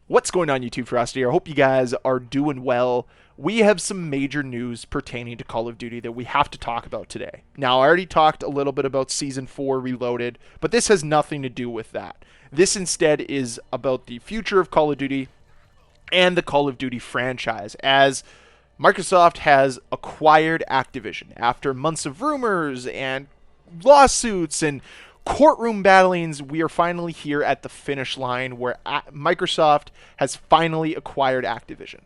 What's going on, YouTube? Ferocity. I hope you guys are doing well. We have some major news pertaining to Call of Duty that we have to talk about today. Now, I already talked a little bit about Season 4 Reloaded, but this has nothing to do with that. This instead is about the future of Call of Duty and the Call of Duty franchise, as Microsoft has acquired Activision after months of rumors and lawsuits and courtroom battlings. We are finally here at the finish line where Microsoft has finally acquired Activision.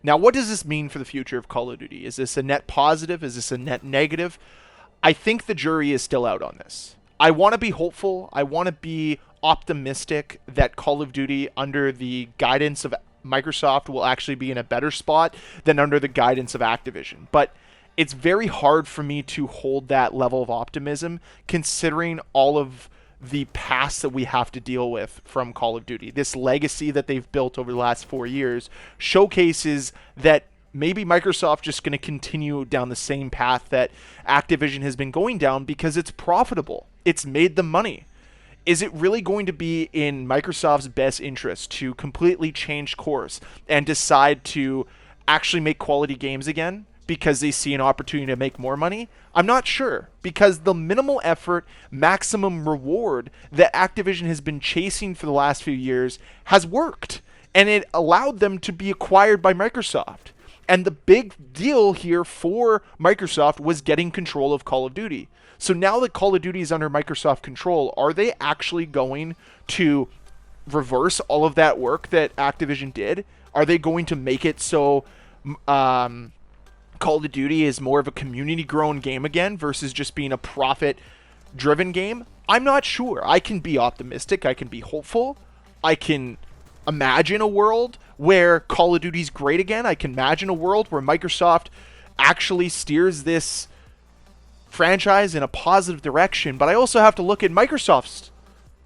Now, what does this mean for the future of Call of Duty? Is this a net positive? Is this a net negative? I think the jury is still out on this. I want to be hopeful. I want to be optimistic that Call of Duty, under the guidance of Microsoft, will actually be in a better spot than under the guidance of Activision. But it's very hard for me to hold that level of optimism considering all of the past that we have to deal with from Call of Duty. This legacy that they've built over the last 4 years showcases that maybe Microsoft just going to continue down the same path that Activision has been going down because it's profitable. It's made them money. Is it really going to be in Microsoft's best interest to completely change course and decide to actually make quality games again because they see an opportunity to make more money? I'm not sure, because the minimal effort, maximum reward that Activision has been chasing for the last few years has worked, and it allowed them to be acquired by Microsoft. And the big deal here for Microsoft was getting control of Call of Duty. So now that Call of Duty is under Microsoft control, are they actually going to reverse all of that work that Activision did? Are they going to make it so Call of Duty is more of a community-grown game again versus just being a profit-driven game? I'm not sure. I can be optimistic. I can be hopeful. I can imagine a world where Call of Duty's great again. I can imagine a world where Microsoft actually steers this franchise in a positive direction. But I also have to look at Microsoft's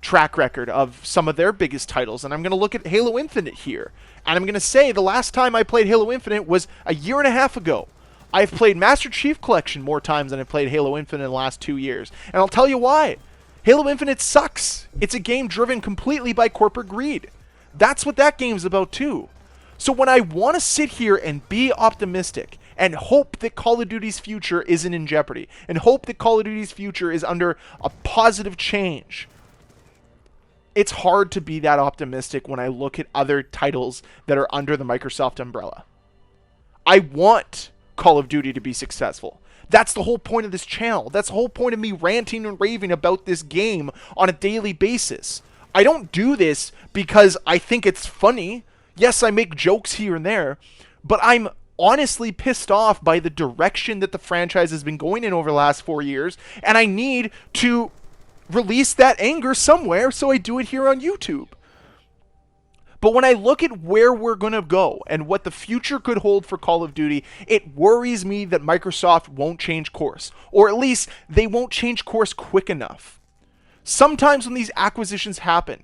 track record of some of their biggest titles, and I'm going to look at Halo Infinite here. And I'm going to say the last time I played Halo Infinite was a year and a half ago. I've played Master Chief Collection more times than I've played Halo Infinite in the last 2 years. And I'll tell you why. Halo Infinite sucks. It's a game driven completely by corporate greed. That's what that game's about too. So when I want to sit here and be optimistic and hope that Call of Duty's future isn't in jeopardy, and hope that Call of Duty's future is under a positive change, it's hard to be that optimistic when I look at other titles that are under the Microsoft umbrella. I want Call of Duty to be successful. That's the whole point of this channel. That's the whole point of me ranting and raving about this game on a daily basis. I don't do this because I think it's funny. Yes, I make jokes here and there, but I'm honestly pissed off by the direction that the franchise has been going in over the last 4 years, and I need to release that anger somewhere, so I do it here on YouTube. But when I look at where we're going to go and what the future could hold for Call of Duty, it worries me that Microsoft won't change course, or at least they won't change course quick enough. Sometimes when these acquisitions happen,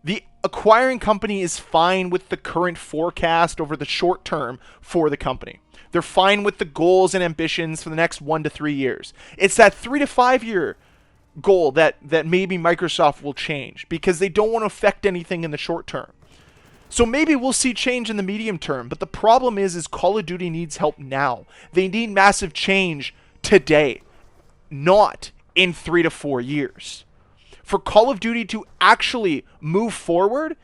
the acquiring company is fine with the current forecast over the short term for the company. They're fine with the goals and ambitions for the next 1 to 3 years. It's that 3 to 5 year goal that maybe Microsoft will change because they don't want to affect anything in the short term. So maybe we'll see change in the medium term, but the problem is Call of Duty needs help now. They need massive change today, not in 3 to 4 years. For Call of Duty to actually move forward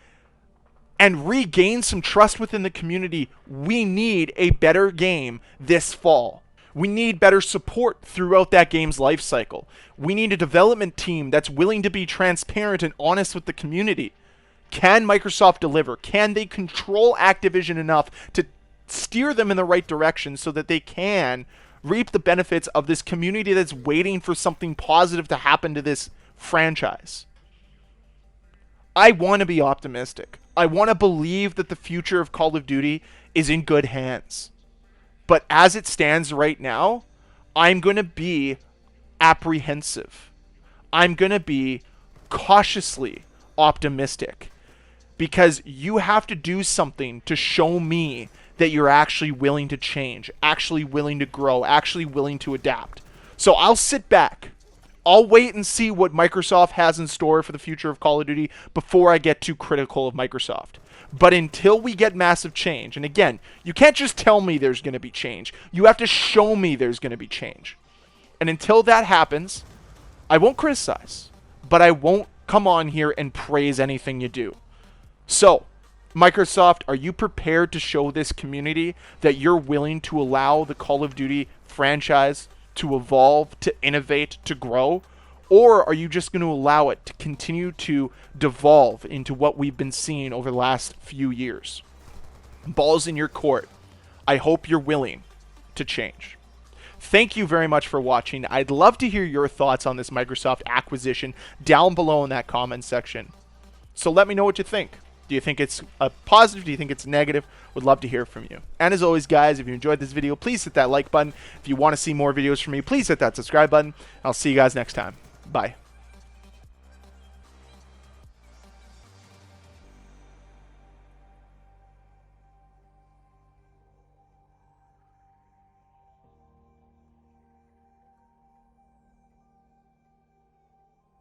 and regain some trust within the community, we need a better game this fall. We need better support throughout that game's life cycle. We need a development team that's willing to be transparent and honest with the community. Can Microsoft deliver? Can they control Activision enough to steer them in the right direction so that they can reap the benefits of this community that's waiting for something positive to happen to this franchise? I want to be optimistic. I want to believe that the future of Call of Duty is in good hands. But as it stands right now, I'm going to be apprehensive. I'm going to be cautiously optimistic, because you have to do something to show me that you're actually willing to change, actually willing to grow, actually willing to adapt. So I'll sit back. I'll wait and see what Microsoft has in store for the future of Call of Duty before I get too critical of Microsoft. But until we get massive change, and again, you can't just tell me there's going to be change. You have to show me there's going to be change. And until that happens, I won't criticize, but I won't come on here and praise anything you do. So, Microsoft, are you prepared to show this community that you're willing to allow the Call of Duty franchise to evolve, to innovate, to grow? Or are you just going to allow it to continue to devolve into what we've been seeing over the last few years? Ball's in your court. I hope you're willing to change. Thank you very much for watching. I'd love to hear your thoughts on this Microsoft acquisition down below in that comment section. So let me know what you think. Do you think it's a positive? Do you think it's negative? Would love to hear from you. And as always, guys, if you enjoyed this video, please hit that like button. If you want to see more videos from me, please hit that subscribe button. I'll see you guys next time. Bye.